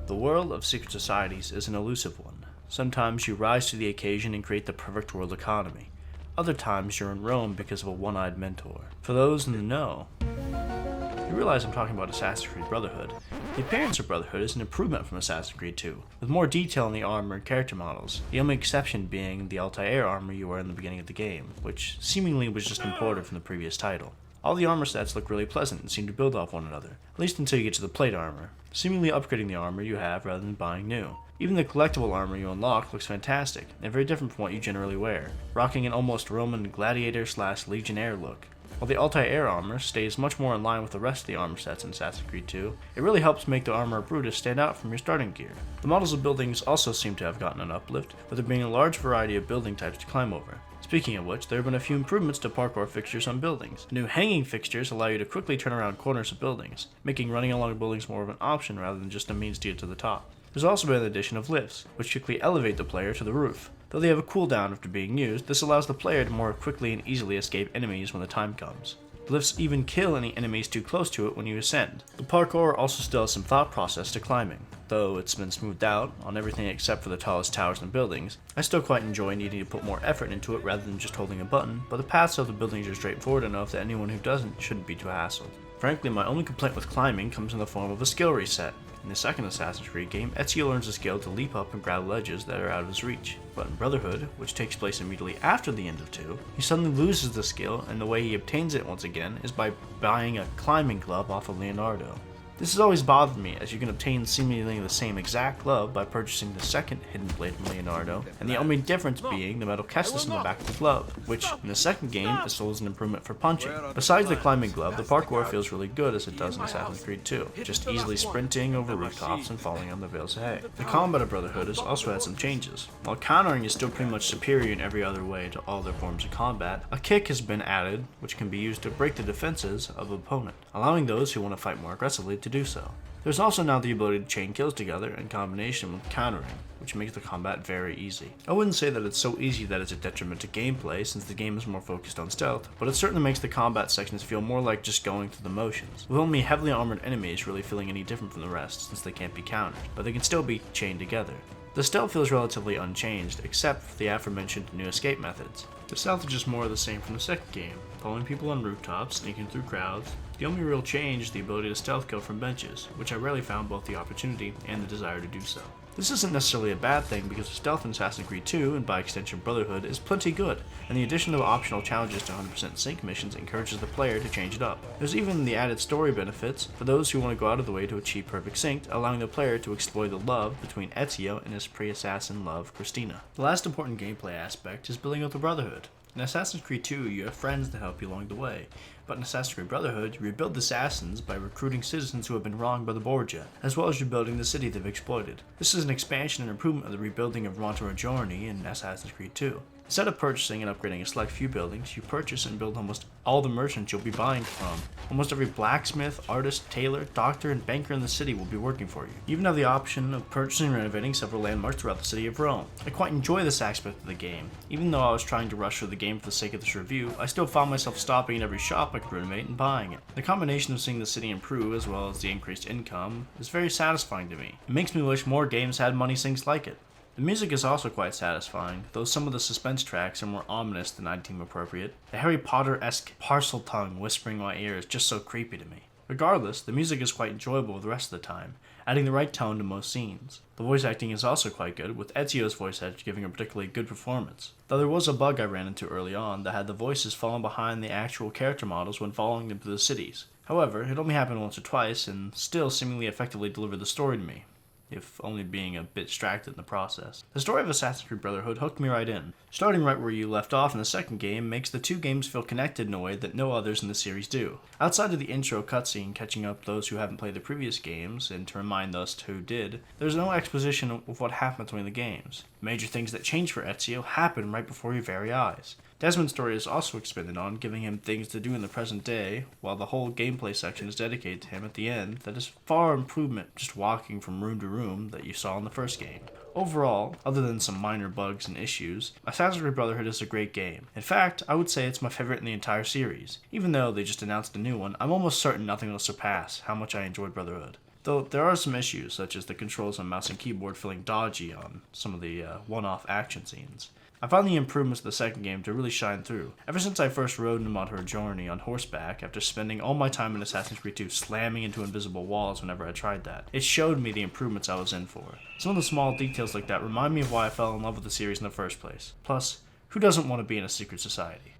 The world of secret societies is an elusive one. Sometimes you rise to the occasion and create the perfect world economy. Other times you're in Rome because of a one-eyed mentor. For those in the know, you realize I'm talking about Assassin's Creed Brotherhood. The appearance of Brotherhood is an improvement from Assassin's Creed 2, with more detail in the armor and character models, the only exception being the Altair armor you wear in the beginning of the game, which seemingly was just imported from the previous title. All the armor sets look really pleasant and seem to build off one another, at least until you get to the plate armor, seemingly upgrading the armor you have rather than buying new. Even the collectible armor you unlock looks fantastic, and very different from what you generally wear, rocking an almost Roman gladiator/legionnaire look. While the Altair armor stays much more in line with the rest of the armor sets in Assassin's Creed 2, it really helps make the armor of Brutus stand out from your starting gear. The models of buildings also seem to have gotten an uplift, with there being a large variety of building types to climb over. Speaking of which, there have been a few improvements to parkour fixtures on buildings. New hanging fixtures allow you to quickly turn around corners of buildings, making running along buildings more of an option rather than just a means to get to the top. There's also been the addition of lifts, which quickly elevate the player to the roof. Though they have a cooldown after being used, this allows the player to more quickly and easily escape enemies when the time comes. The lifts even kill any enemies too close to it when you ascend. The parkour also still has some thought process to climbing. Though it's been smoothed out on everything except for the tallest towers and buildings, I still quite enjoy needing to put more effort into it rather than just holding a button, but the paths of the buildings are straightforward enough that anyone who doesn't shouldn't be too hassled. Frankly, my only complaint with climbing comes in the form of a skill reset. In the second Assassin's Creed game, Ezio learns a skill to leap up and grab ledges that are out of his reach. But in Brotherhood, which takes place immediately after the end of 2, he suddenly loses the skill, and the way he obtains it once again is by buying a climbing glove off of Leonardo. This has always bothered me, as you can obtain seemingly the same exact glove by purchasing the second hidden blade from Leonardo, and the only difference being the metal kestis in the back of the glove, which in the second game is sold as an improvement for punching. Besides the climbing glove, the parkour feels really good as it does in Assassin's Creed 2, just easily sprinting over rooftops and falling on the bales of hay. The combat of Brotherhood has also had some changes. While countering is still pretty much superior in every other way to all their forms of combat, a kick has been added, which can be used to break the defenses of an opponent, allowing those who want to fight more aggressively to do so. There's also now the ability to chain kills together in combination with countering, which makes the combat very easy. I wouldn't say that it's so easy that it's a detriment to gameplay since the game is more focused on stealth, but it certainly makes the combat sections feel more like just going through the motions, with only heavily armored enemies really feeling any different from the rest since they can't be countered, but they can still be chained together. The stealth feels relatively unchanged, except for the aforementioned new escape methods. The stealth is just more of the same from the second game, following people on rooftops, sneaking through crowds. The only real change is the ability to stealth kill from benches, which I rarely found both the opportunity and the desire to do so. This isn't necessarily a bad thing because the stealth in Assassin's Creed 2, and by extension Brotherhood, is plenty good, and the addition of optional challenges to 100% sync missions encourages the player to change it up. There's even the added story benefits for those who want to go out of the way to achieve perfect sync, allowing the player to explore the love between Ezio and his pre-assassin love, Christina. The last important gameplay aspect is building up the Brotherhood. In Assassin's Creed 2, you have friends that help you along the way, but in Assassin's Creed Brotherhood, you rebuild the assassins by recruiting citizens who have been wronged by the Borgia, as well as rebuilding the city they've exploited. This is an expansion and improvement of the rebuilding of Rontorgiorni in Assassin's Creed 2. Instead of purchasing and upgrading a select few buildings, you purchase and build almost all the merchants you'll be buying from. Almost every blacksmith, artist, tailor, doctor, and banker in the city will be working for you. You even have the option of purchasing and renovating several landmarks throughout the city of Rome. I quite enjoy this aspect of the game. Even though I was trying to rush through the game for the sake of this review, I still found myself stopping at every shop I could renovate and buying it. The combination of seeing the city improve as well as the increased income is very satisfying to me. It makes me wish more games had money sinks like it. The music is also quite satisfying, though some of the suspense tracks are more ominous than I'd deem appropriate. The Harry Potter-esque parcel tongue whispering in my ear is just so creepy to me. Regardless, the music is quite enjoyable the rest of the time, adding the right tone to most scenes. The voice acting is also quite good, with Ezio's voice actor giving a particularly good performance. Though there was a bug I ran into early on that had the voices falling behind the actual character models when following them through the cities. However, it only happened once or twice, and still seemingly effectively delivered the story to me, if only being a bit distracted in the process. The story of Assassin's Creed Brotherhood hooked me right in. Starting right where you left off in the second game makes the two games feel connected in a way that no others in the series do. Outside of the intro cutscene catching up those who haven't played the previous games, and to remind us who did, there's no exposition of what happened between the games. Major things that change for Ezio happen right before your very eyes. Desmond's story is also expanded on, giving him things to do in the present day, while the whole gameplay section is dedicated to him at the end that is far improvement just walking from room to room that you saw in the first game. Overall, other than some minor bugs and issues, Assassin's Creed Brotherhood is a great game. In fact, I would say it's my favorite in the entire series. Even though they just announced a new one, I'm almost certain nothing will surpass how much I enjoyed Brotherhood. though there are some issues, such as the controls on mouse and keyboard feeling dodgy on some of the one-off action scenes. I found the improvements of the second game to really shine through. Ever since I first rode him on her journey on horseback, after spending all my time in Assassin's Creed 2 slamming into invisible walls whenever I tried that, it showed me the improvements I was in for. Some of the small details like that remind me of why I fell in love with the series in the first place. Plus, who doesn't want to be in a secret society?